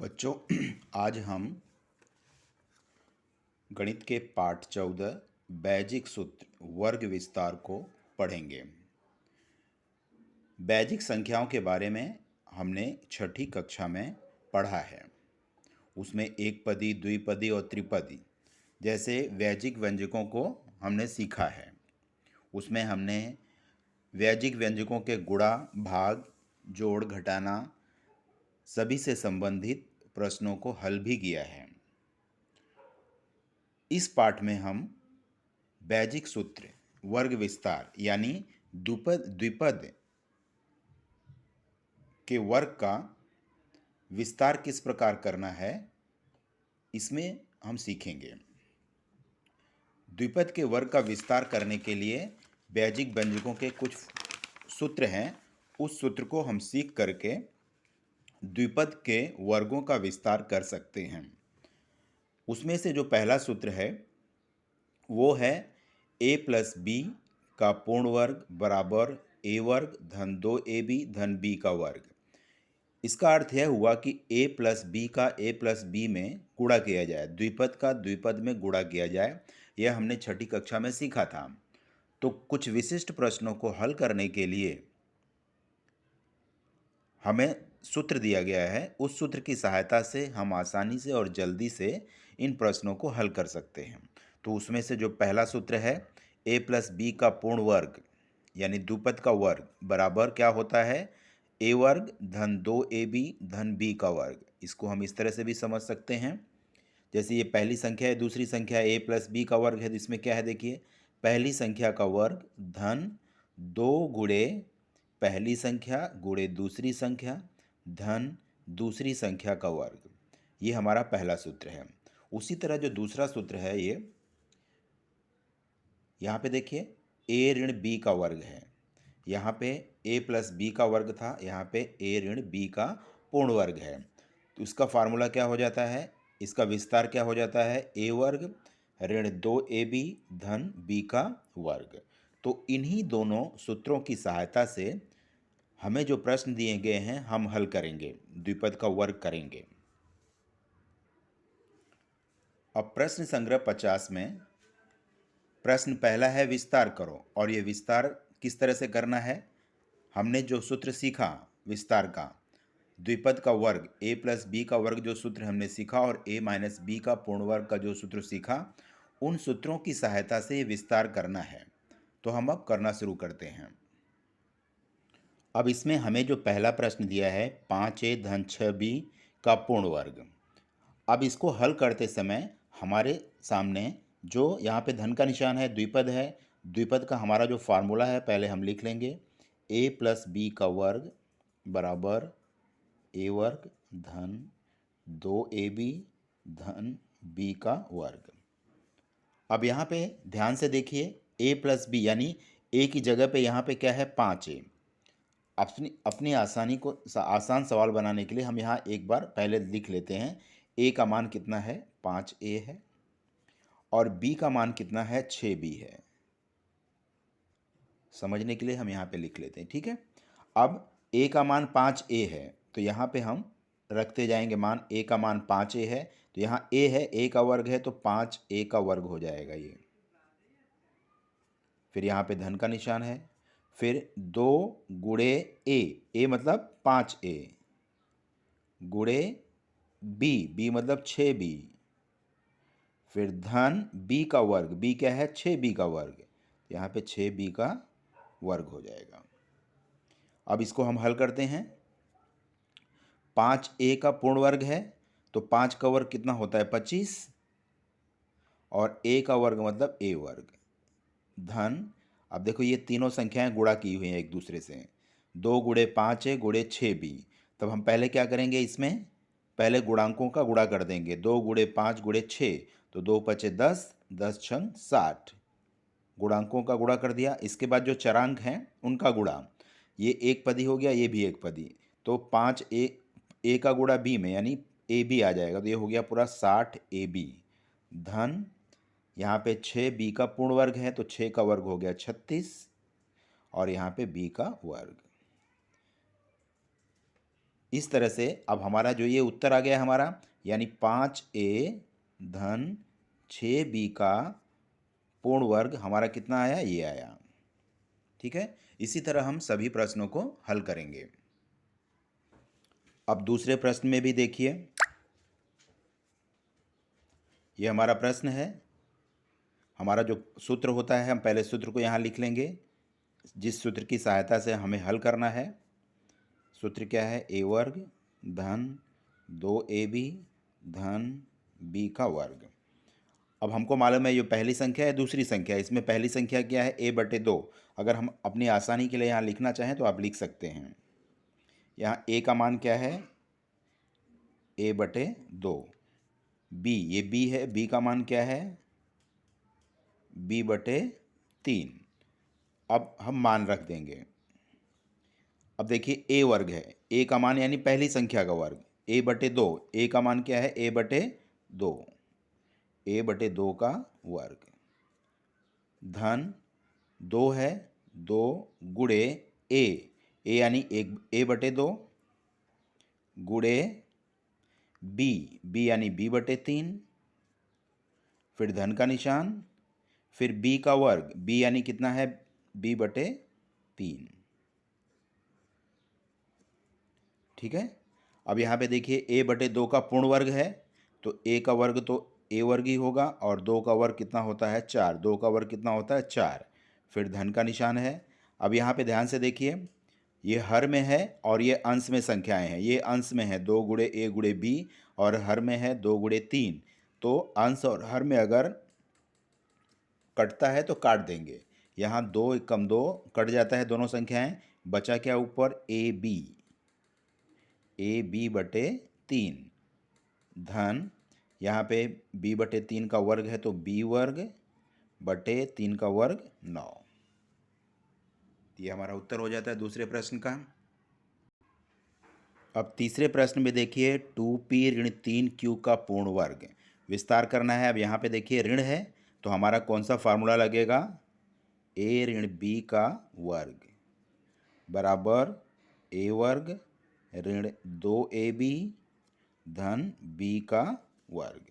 बच्चों, आज हम गणित के पाठ 14 बैजिक सूत्र वर्ग विस्तार को पढ़ेंगे। बैजिक संख्याओं के बारे में हमने छठी कक्षा में पढ़ा है। उसमें एक पदी, द्विपदी और त्रिपदी जैसे वैजिक व्यंजकों को हमने सीखा है। उसमें हमने वैजिक व्यंजकों के गुणा, भाग, जोड़, घटाना सभी से संबंधित प्रश्नों को हल भी किया है। इस पाठ में हम बैजिक सूत्र वर्ग विस्तार यानी द्विपद के वर्ग का विस्तार किस प्रकार करना है, इसमें हम सीखेंगे। द्विपद के वर्ग का विस्तार करने के लिए बैजिक व्यंजकों के कुछ सूत्र हैं। उस सूत्र को हम सीख करके द्विपद के वर्गों का विस्तार कर सकते हैं। उसमें से जो पहला सूत्र है वो है a प्लस बी का पूर्ण वर्ग बराबर a वर्ग धन 2ab धन b का वर्ग। इसका अर्थ यह हुआ कि a प्लस बी का a प्लस बी में गुणा किया जाए, द्विपद का द्विपद में गुणा किया जाए। यह हमने छठी कक्षा में सीखा था। तो कुछ विशिष्ट प्रश्नों को हल करने के लिए हमें सूत्र दिया गया है। उस सूत्र की सहायता से हम आसानी से और जल्दी से इन प्रश्नों को हल कर सकते हैं। तो उसमें से जो पहला सूत्र है a प्लस बी का पूर्ण वर्ग यानी द्विपद का वर्ग बराबर क्या होता है, a वर्ग धन 2ab धन b का वर्ग। इसको हम इस तरह से भी समझ सकते हैं, जैसे ये पहली संख्या है, दूसरी संख्या a प्लस बी का वर्ग है। तो इसमें क्या है, देखिए, पहली संख्या का वर्ग धन 2 गुणे पहली संख्या गुणे दूसरी संख्या धन दूसरी संख्या का वर्ग। ये हमारा पहला सूत्र है। उसी तरह जो दूसरा सूत्र है, ये यहाँ पे देखिए a ऋण b का वर्ग है। यहाँ पे a प्लस बी का वर्ग था, यहाँ पे a ऋण b का पूर्ण वर्ग है। तो इसका फार्मूला क्या हो जाता है, इसका विस्तार क्या हो जाता है, a वर्ग ऋण 2ab धन b का वर्ग। तो इन्हीं दोनों सूत्रों की सहायता से हमें जो प्रश्न दिए गए हैं हम हल करेंगे, द्विपद का वर्ग करेंगे। अब प्रश्न संग्रह 50 में प्रश्न पहला है विस्तार करो। और ये विस्तार किस तरह से करना है, हमने जो सूत्र सीखा विस्तार का, द्विपद का वर्ग a प्लस बी का वर्ग जो सूत्र हमने सीखा और a माइनस बी का पूर्ण वर्ग का जो सूत्र सीखा, उन सूत्रों की सहायता से ये विस्तार करना है। तो हम अब करना शुरू करते हैं। अब इसमें हमें जो पहला प्रश्न दिया है 5a धन 6b का पूर्ण वर्ग। अब इसको हल करते समय हमारे सामने जो यहाँ पे धन का निशान है, द्विपद है। द्विपद का हमारा जो फार्मूला है पहले हम लिख लेंगे, a प्लस बी का वर्ग बराबर a वर्ग धन 2ab धन b का वर्ग। अब यहाँ पे ध्यान से देखिए, a प्लस बी यानी a की जगह पे यहाँ पे क्या है, 5a। अपनी अपनी आसानी को आसान सवाल बनाने के लिए हम यहाँ एक बार पहले लिख लेते हैं। a का मान कितना है, 5a है, और b का मान कितना है, 6b है। समझने के लिए हम यहाँ पे लिख लेते हैं, ठीक है। अब a का मान 5a है, तो यहाँ पे हम रखते जाएंगे मान। a का मान 5a है, तो यहाँ a है, a का वर्ग है, तो 5a का वर्ग हो जाएगा ये। फिर यहाँ पे धन का निशान है, फिर 2 गुणे a मतलब 5a गुणे b मतलब 6b, फिर धन b का वर्ग, b क्या है, 6b का वर्ग। यहाँ पे 6b का वर्ग हो जाएगा। अब इसको हम हल करते हैं। 5a का पूर्ण वर्ग है, तो 5 का वर्ग कितना होता है, 25, और a का वर्ग मतलब a वर्ग धन, अब देखो ये तीनों संख्याएं गुणा की हुई हैं एक दूसरे से, 2 गुणे 5a गुणे 6b। तब हम पहले क्या करेंगे, इसमें पहले गुणांकों का गुणा कर देंगे। 2 गुणे 5 गुणे 6, तो 2 पचे 10, 10 छंग 60, गुणांकों का गुणा कर दिया। इसके बाद जो चरांक हैं उनका गुणा, ये एक पदी हो गया, ये भी एक पदी, तो 5a का गुणा b में यानी ab आ जाएगा, तो ये हो गया पूरा 60ab धन, यहाँ पे 6b का पूर्ण वर्ग है, तो 6 का वर्ग हो गया 36, और यहाँ पे b का वर्ग। इस तरह से अब हमारा जो ये उत्तर आ गया हमारा, यानी 5a धन 6b का पूर्ण वर्ग हमारा कितना आया, ये आया। ठीक है, इसी तरह हम सभी प्रश्नों को हल करेंगे। अब दूसरे प्रश्न में भी देखिए, ये हमारा प्रश्न है। हमारा जो सूत्र होता है, हम पहले सूत्र को यहाँ लिख लेंगे, जिस सूत्र की सहायता से हमें हल करना है। सूत्र क्या है, a वर्ग धन 2ab धन b का वर्ग। अब हमको मालूम है ये पहली संख्या है, दूसरी संख्या है। इसमें पहली संख्या क्या है, a/2। अगर हम अपनी आसानी के लिए यहाँ लिखना चाहें तो आप लिख सकते हैं। यहाँ a का मान क्या है, a/2। b, ये b है, b का मान क्या है, b/3। अब हम मान रख देंगे। अब देखिए a वर्ग है, a का मान यानी पहली संख्या का वर्ग, a/2। a का मान क्या है, a/2, a/2 का वर्ग धन 2 है, 2 गुणे a यानी एक a/2 गुणे b यानी b/3, फिर धन का निशान, फिर b का वर्ग, b यानी कितना है, b/3। ठीक है, अब यहाँ पे देखिए a/2 का पूर्ण वर्ग है, तो a का वर्ग तो a वर्ग ही होगा, और 2 का वर्ग कितना होता है, 4। 2 का वर्ग कितना होता है, 4। फिर धन का निशान है। अब यहाँ पे ध्यान से देखिए, ये हर में है और ये अंश में संख्याएं हैं। ये अंश में है 2 गुणे a गुणे b, और हर में है 2 गुणे 3। तो अंश और हर में अगर कटता है तो काट देंगे। यहाँ 2 कम 2 कट जाता है, दोनों संख्याएं। बचा क्या ऊपर, a b/3 धन, यहाँ पे b/3 का वर्ग है तो b वर्ग बटे 3 का वर्ग 9। ये हमारा उत्तर हो जाता है दूसरे प्रश्न का। अब तीसरे प्रश्न में देखिए, 2p ऋण 3q का पूर्ण वर्ग विस्तार करना है। अब यहाँ पे देखिए ऋण है, तो हमारा कौन सा फार्मूला लगेगा, a ऋण b का वर्ग बराबर a वर्ग ऋण 2ab धन b का वर्ग,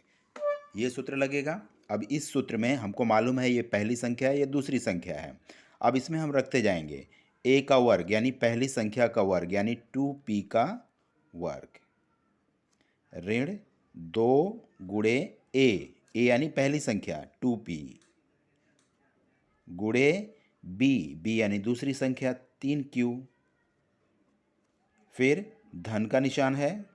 ये सूत्र लगेगा। अब इस सूत्र में हमको मालूम है ये पहली संख्या है, ये दूसरी संख्या है। अब इसमें हम रखते जाएंगे a का वर्ग यानी पहली संख्या का वर्ग यानी 2p का वर्ग ऋण 2 गुणे a यानी पहली संख्या 2p गुणे b यानी दूसरी संख्या 3q, फिर धन का निशान है,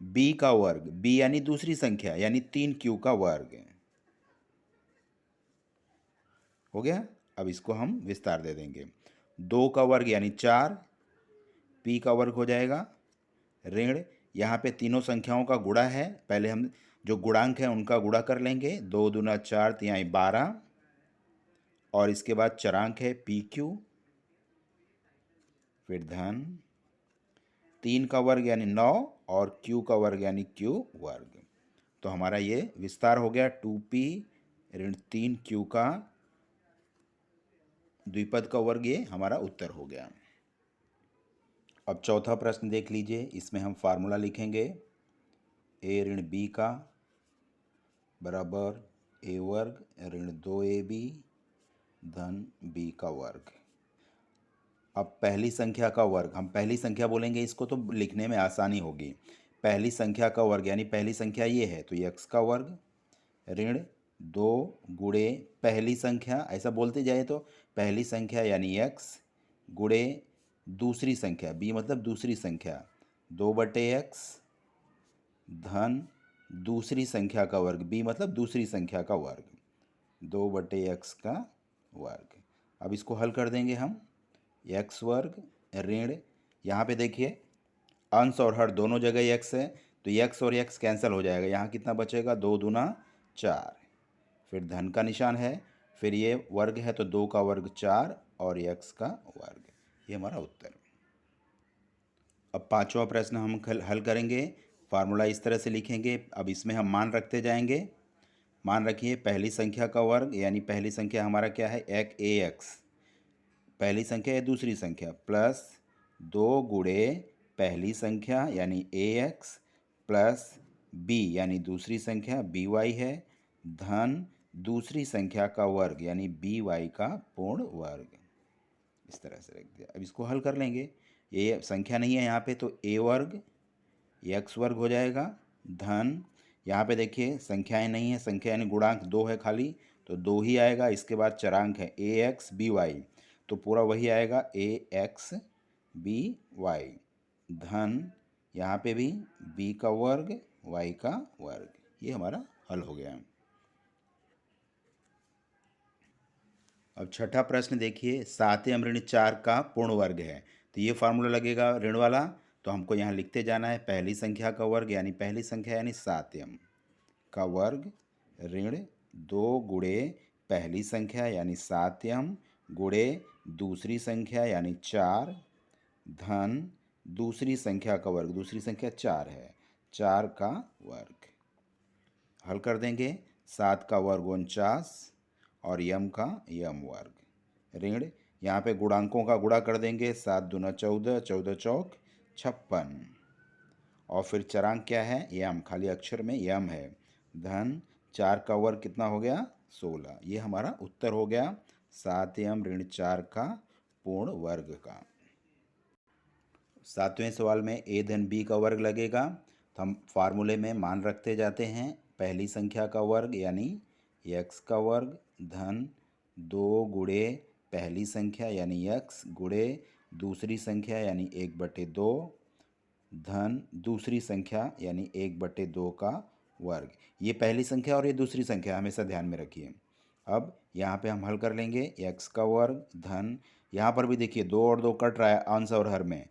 b का वर्ग, b यानी दूसरी संख्या यानी 3q का वर्ग हो गया। अब इसको हम विस्तार दे देंगे। 2 का वर्ग यानी 4, p का वर्ग हो जाएगा ऋण, यहाँ पे तीनों संख्याओं का गुणा है, पहले हम जो गुणांक है उनका गुणा कर लेंगे। 2 दूना 4 तिहाई 12, और इसके बाद चरांक है pq, फिर धन 3 का वर्ग यानी 9 और q का वर्ग यानी q वर्ग। तो हमारा ये विस्तार हो गया 2p ऋण 3q का द्विपद का वर्ग, ये हमारा उत्तर हो गया। अब चौथा प्रश्न देख लीजिए, इसमें हम फार्मूला लिखेंगे a ऋण b का बराबर a वर्ग ऋण 2ab धन b का वर्ग। अब पहली संख्या का वर्ग, हम पहली संख्या बोलेंगे इसको तो लिखने में आसानी होगी। पहली संख्या का वर्ग यानी पहली संख्या ये है तो x का वर्ग ऋण 2 गुणे पहली संख्या, ऐसा बोलते जाए तो पहली संख्या यानी x गुणे दूसरी संख्या b मतलब दूसरी संख्या 2/x धन दूसरी संख्या का वर्ग b मतलब दूसरी संख्या का वर्ग 2/x का वर्ग। अब इसको हल कर देंगे हम, x वर्ग ऋण, यहाँ पे देखिए अंश और हर दोनों जगह x है तो x और x कैंसिल हो जाएगा। यहाँ कितना बचेगा, 2 दूना 4, फिर धन का निशान है, फिर ये वर्ग है तो 2 का वर्ग 4 और x का वर्ग, ये हमारा उत्तर। अब पांचवा प्रश्न हम हल करेंगे। फार्मूला इस तरह से लिखेंगे। अब इसमें हम मान रखते जाएंगे। मान रखिए पहली संख्या का वर्ग यानी पहली संख्या हमारा क्या है, ax, पहली संख्या है दूसरी संख्या, प्लस 2 गुणे पहली संख्या यानी ax प्लस b यानी दूसरी संख्या by है, धन दूसरी संख्या का वर्ग यानी by का पूर्ण वर्ग। इस तरह से रख दिया। अब इसको हल कर लेंगे। ये संख्या नहीं है यहाँ पे, तो a वर्ग x वर्ग हो जाएगा, धन यहाँ पे देखिए संख्याएं नहीं है, संख्या यानी गुणांक 2 है खाली, तो 2 ही आएगा। इसके बाद चरांक है ax by, तो पूरा वही आएगा ax by, धन यहाँ पे भी b का वर्ग y का वर्ग। ये हमारा हल हो गया। अब छठा प्रश्न देखिए, 7m ऋण 4 का पूर्ण वर्ग है। तो ये फार्मूला लगेगा ऋण वाला, तो हमको यहाँ लिखते जाना है पहली संख्या का वर्ग यानी पहली संख्या यानी 7m का वर्ग ऋण 2 गुणे पहली संख्या यानी 7m गुणे दूसरी संख्या यानी 4 धन दूसरी संख्या का वर्ग, दूसरी संख्या 4 है, 4 का वर्ग। हल कर देंगे। 7 का वर्ग 49 और यम का यम वर्ग ऋण, यहाँ पे गुणांकों का गुणा कर देंगे। 7 दूना 14, 14 चौक 56, और फिर चरांक क्या है यम, खाली अक्षर में यम है, धन 4 का वर्ग कितना हो गया 16। ये हमारा उत्तर हो गया 7m ऋण 4 का पूर्ण वर्ग का। 7वें सवाल में a धन b का वर्ग लगेगा, तो हम फार्मूले में मान रखते जाते हैं। पहली संख्या का वर्ग यानी x का वर्ग धन 2 गुणे पहली संख्या यानी x गुणे दूसरी संख्या यानी 1/2 धन दूसरी संख्या यानी 1/2 का वर्ग। ये पहली संख्या और ये दूसरी संख्या हमेशा ध्यान में रखिए। अब यहाँ पे हम हल कर लेंगे। x का वर्ग धन, यहाँ पर भी देखिए 2 और 2 कट रहा है अंश और हर में,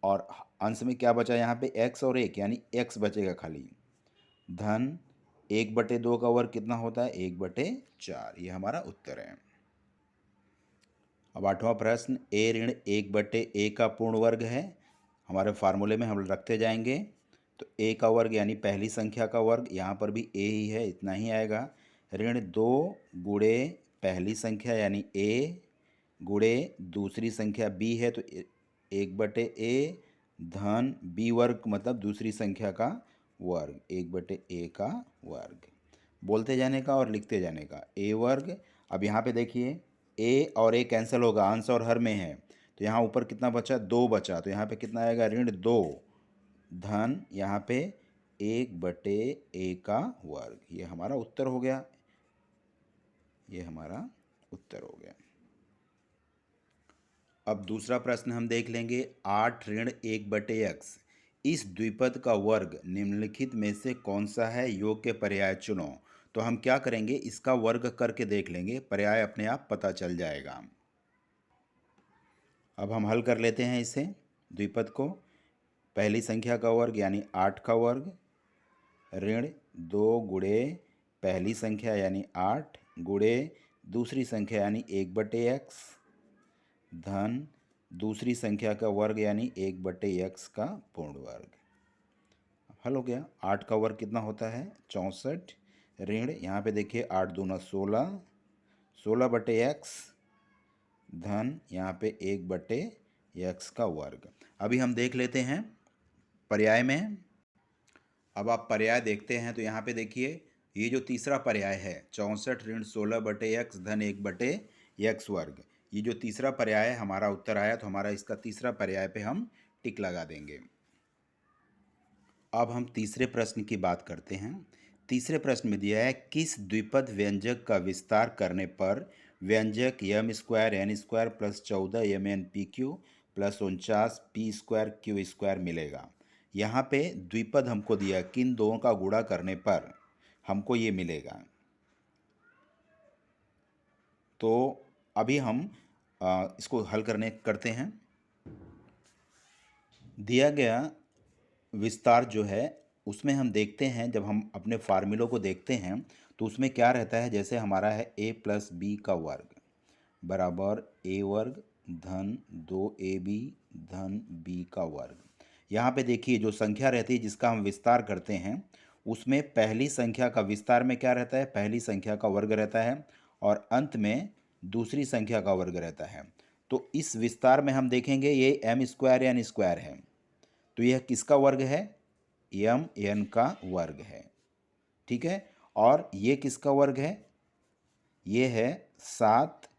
और अंश में क्या बचा यहाँ पे x और 1 यानी x बचेगा खाली, धन 1/2 का वर्ग कितना होता है 1/4। ये हमारा उत्तर है। अब 8वां प्रश्न, a ऋण 1/a का पूर्ण वर्ग है। हमारे फार्मूले में हम रखते जाएंगे। तो a का वर्ग यानी पहली संख्या का वर्ग, यहाँ पर भी a ही है, इतना ही आएगा, ऋण 2 गुणे पहली संख्या यानी a गुणे दूसरी संख्या b है, तो 1/a धन b वर्ग मतलब दूसरी संख्या का वर्ग 1/a का वर्ग। बोलते जाने का और लिखते जाने का। a वर्ग, अब यहाँ पे देखिए a और a कैंसिल होगा, अंश और हर में है, तो यहाँ ऊपर कितना बचा 2 बचा, तो यहाँ पे कितना आएगा ऋण 2 धन यहाँ पे 1/a का वर्ग। ये हमारा उत्तर हो गया। ये हमारा उत्तर हो गया। अब दूसरा प्रश्न हम देख लेंगे, 8 ऋण 1/x इस द्विपद का वर्ग निम्नलिखित में से कौन सा है, योग के पर्याय चुनो। तो हम क्या करेंगे, इसका वर्ग करके देख लेंगे, पर्याय अपने आप पता चल जाएगा। अब हम हल कर लेते हैं इसे, द्विपद को। पहली संख्या का वर्ग यानी 8 का वर्ग ऋण 2 गुणे पहली संख्या यानी 8 गुणे दूसरी संख्या यानी 1/x धन दूसरी संख्या का वर्ग यानी 1/x का पूर्ण वर्ग। हल हो गया। 8 का वर्ग कितना होता है 64, ऋण यहाँ पे देखिए 8 दूना 16, 16/x धन यहाँ पे 1/x का वर्ग। अभी हम देख लेते हैं पर्याय में। अब आप पर्याय देखते हैं तो यहाँ पे देखिए, ये जो तीसरा पर्याय है 64 ऋण 16/x धन 1/x वर्ग, ये जो तीसरा पर्याय है हमारा उत्तर आया, तो हमारा इसका तीसरा पर्याय पे हम टिक लगा देंगे। अब हम तीसरे प्रश्न की बात करते हैं। तीसरे प्रश्न में दिया है, किस द्विपद व्यंजक का विस्तार करने पर व्यंजक m square n square plus 14 mn pq plus 49 p square q square मिलेगा। यहाँ पे द्विपद हमको दिया, किन दोनों का गुणा करने पर हमको ये मिलेगा। तो अभी हम इसको हल करते हैं। दिया गया विस्तार जो है उसमें हम देखते हैं, जब हम अपने फार्मूलों को देखते हैं तो उसमें क्या रहता है, जैसे हमारा है a प्लस बी का वर्ग बराबर a वर्ग धन 2ab धन b का वर्ग। यहाँ पे देखिए जो संख्या रहती है जिसका हम विस्तार करते हैं, उसमें पहली संख्या का विस्तार में क्या रहता है, पहली संख्या का वर्ग रहता है, और अंत में दूसरी संख्या का वर्ग रहता है। तो इस विस्तार में हम देखेंगे ये m स्क्वायर या n स्क्वायर है, तो यह किसका वर्ग है? एम एन का वर्ग है। ठीक है, और ये किसका वर्ग है? ये है 7।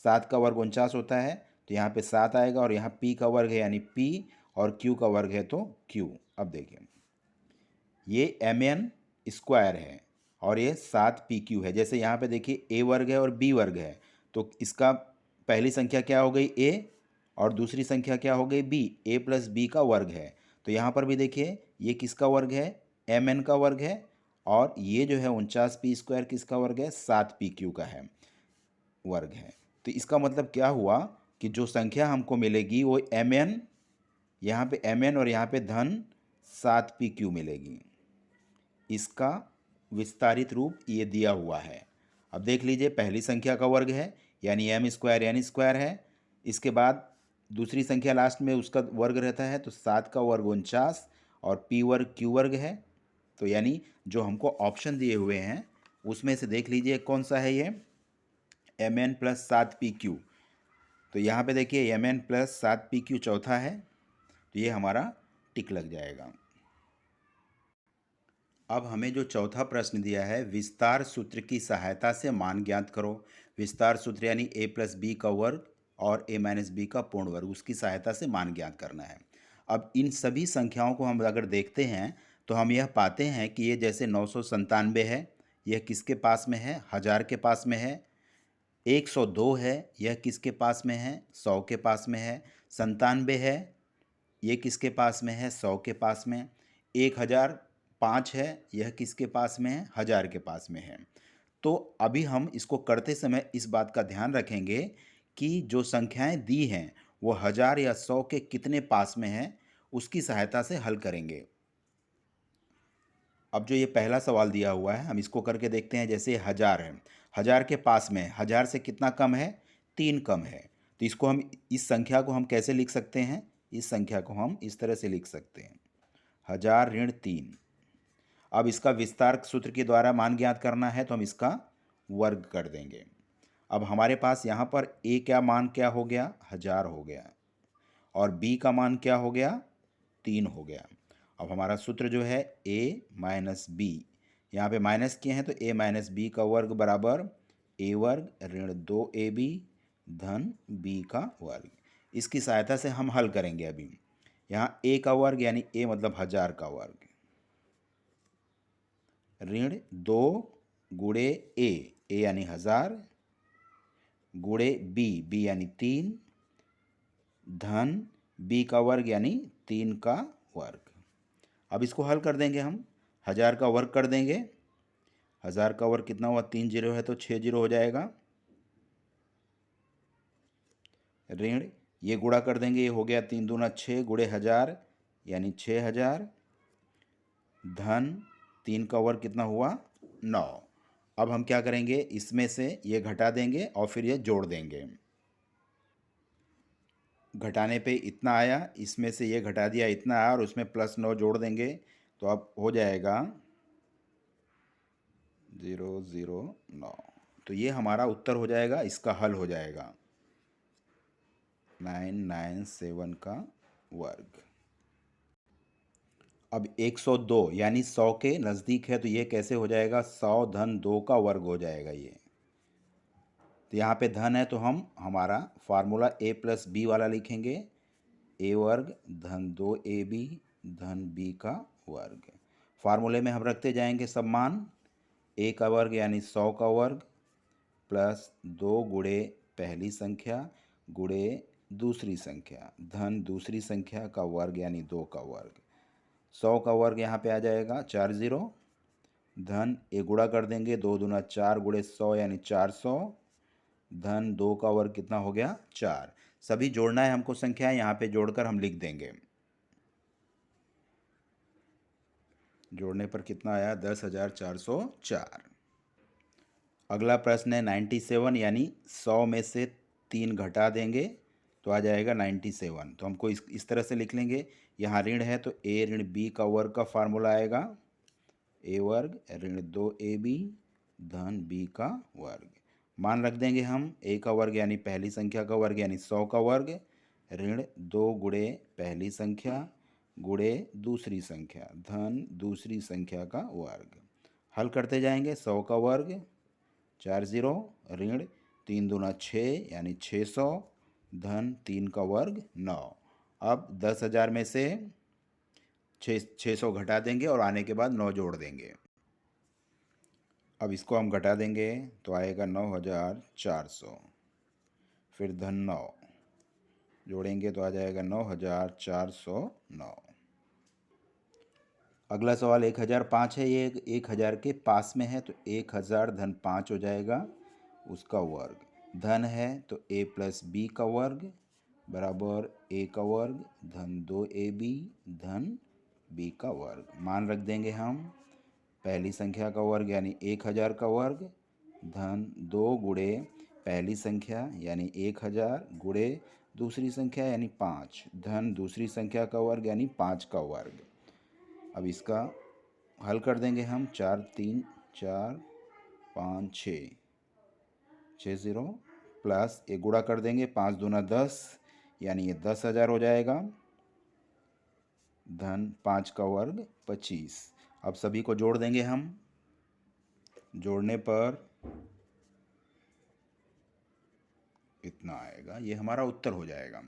7 का वर्ग 49 होता है, तो यहाँ पे 7 आएगा, और यहाँ p का वर्ग है यानी p, और q का वर्ग है तो q। अब देखिए, ये एम एन स्क्वायर है और ये 7pq है। जैसे यहाँ पे देखिए a वर्ग है और b वर्ग है, तो इसका पहली संख्या क्या हो गई? a, और दूसरी संख्या क्या हो गई? b। a प्लस b का वर्ग है। तो यहाँ पर भी देखिए ये किसका वर्ग है? एम एन का वर्ग है, और ये जो है 49p² किसका वर्ग है? 7pq का है, वर्ग है। तो इसका मतलब क्या हुआ कि जो संख्या हमको मिलेगी वो एम एन, यहाँ पे एम एन और यहाँ पे धन 7pq मिलेगी। इसका विस्तारित रूप ये दिया हुआ है। अब देख लीजिए, पहली संख्या का वर्ग है यानी एम स्क्वायर एन स्क्वायर है। इसके बाद दूसरी संख्या लास्ट में उसका वर्ग रहता है, तो 7 का वर्ग 49 और p वर्ग q वर्ग है। तो यानी जो हमको ऑप्शन दिए हुए हैं उसमें से देख लीजिए कौन सा है ये? M N plus 7pq। तो यहाँ पे देखिए एम एन प्लस 7pq चौथा है, तो ये हमारा टिक लग जाएगा। अब हमें जो चौथा प्रश्न दिया है, विस्तार सूत्र की सहायता से मान ज्ञात करो। विस्तार सूत्र यानी a प्लस बी का वर्ग और a माइनस बी का पूर्ण वर्ग, उसकी सहायता से मान ज्ञात करना है। अब इन सभी संख्याओं को हम अगर देखते हैं तो हम यह पाते हैं कि ये जैसे 997 है, यह किसके पास में है? 1000 के पास में है। 102 है, यह किसके पास में है? 100 के पास में है। 97 है, ये किसके पास में है? 100 के पास में। 1005 है, यह किसके पास में है? 1000 के पास में है। तो अभी हम इसको करते समय इस बात का ध्यान रखेंगे कि जो संख्याएं दी हैं वो 1000 या 100 के कितने पास में है, उसकी सहायता से हल करेंगे। अब जो ये पहला सवाल दिया हुआ है हम इसको करके देखते हैं। जैसे 1000 है, 1000 के पास में है, 1000 से कितना कम है? 3 कम है। तो इसको हम, इस संख्या को हम कैसे लिख सकते हैं? इस संख्या को हम इस तरह से लिख सकते हैं, 1000 ऋण 3। अब इसका विस्तार सूत्र के द्वारा मान ज्ञात करना है, तो हम इसका वर्ग कर देंगे। अब हमारे पास यहाँ पर a क्या मान क्या हो गया? 1000 हो गया, और b का मान क्या हो गया? 3 हो गया। अब हमारा सूत्र जो है a माइनस बी, यहाँ पे माइनस किए हैं तो a माइनस बी का वर्ग बराबर a वर्ग ऋण 2ab धन b का वर्ग। इसकी सहायता से हम हल करेंगे। अभी यहाँ a का वर्ग यानी a मतलब 1000 का वर्ग ऋण 2 गुणे a, a यानी 1000 गुणे b यानी 3 धन b का वर्ग यानी 3 का वर्ग। अब इसको हल कर देंगे हम, 1000 का वर्ग कर देंगे। 1000 का वर्ग कितना हुआ? 3 जीरो है तो 6 जीरो हो जाएगा। ऋण ये गुणा कर देंगे, ये हो गया 3 दूना 6 गुणे 1000 यानी 6000 धन 3 का वर्ग कितना हुआ? 9। अब हम क्या करेंगे, इसमें से ये घटा देंगे और फिर ये जोड़ देंगे। घटाने पे इतना आया, इसमें से ये घटा दिया, इतना आया, और उसमें प्लस 9 जोड़ देंगे, तो अब हो जाएगा 009। तो ये हमारा उत्तर हो जाएगा, इसका हल हो जाएगा 997 का वर्ग। अब 102 यानी 100 के नज़दीक है, तो ये कैसे हो जाएगा? 100 धन 2 का वर्ग हो जाएगा ये। तो यहाँ पे धन है तो हम हमारा फार्मूला a प्लस बी वाला लिखेंगे, a वर्ग धन 2ab धन b का वर्ग। फार्मूले में हम रखते जाएंगे सब मान। a का वर्ग यानी 100 का वर्ग प्लस 2 गुणे पहली संख्या गुणे दूसरी संख्या धन दूसरी संख्या का वर्ग यानी 2 का वर्ग। 100 का वर्ग यहाँ पे आ जाएगा 4 जीरो धन ए गुणा कर देंगे, 2 दूना 4 गुणे 100 यानी 400 धन 2 का वर्ग कितना हो गया? 4। सभी जोड़ना है हमको संख्याएं, यहाँ पे जोड़कर हम लिख देंगे। जोड़ने पर कितना आया? 10,404। अगला प्रश्न है 97 यानी 100 में से 3 घटा देंगे तो आ जाएगा 97। तो हमको इस तरह से लिख लेंगे, यहाँ ऋण है तो a ऋण b का वर्ग का फार्मूला आएगा, a वर्ग ऋण 2ab धन b का वर्ग। मान रख देंगे हम, a का वर्ग यानी पहली संख्या का वर्ग यानी 100 का वर्ग ऋण 2 गुणे पहली संख्या गुणे दूसरी संख्या धन दूसरी संख्या का वर्ग। हल करते जाएंगे। 100 का वर्ग 4 जीरो ऋण 3 दूना 6 यानी 600 धन 3 का वर्ग 9। अब 10,000 में से 600 घटा देंगे और आने के बाद 9 जोड़ देंगे। अब इसको हम घटा देंगे तो आएगा 9,400, फिर धन 9 जोड़ेंगे तो आ जाएगा 9,409। अगला सवाल 1,005 है। ये 1,000 के पास में है तो 1,000 धन 5 हो जाएगा, उसका वर्ग। धन है तो a प्लस बी का वर्ग बराबर a का वर्ग धन 2ab धन b का वर्ग। मान रख देंगे हम। पहली संख्या का वर्ग यानी 1,000 का वर्ग धन 2 गुणे पहली संख्या यानी 1,000 गुणे दूसरी संख्या यानी 5 धन दूसरी संख्या का वर्ग यानी 5 का वर्ग। अब इसका हल कर देंगे हम। 4 3 4 5 6 60 प्लस एक गुणा कर देंगे 5 दूना 10 यानी ये 10,000 हो जाएगा धन 5 का वर्ग 25। अब सभी को जोड़ देंगे हम। जोड़ने पर इतना आएगा, ये हमारा उत्तर हो जाएगा।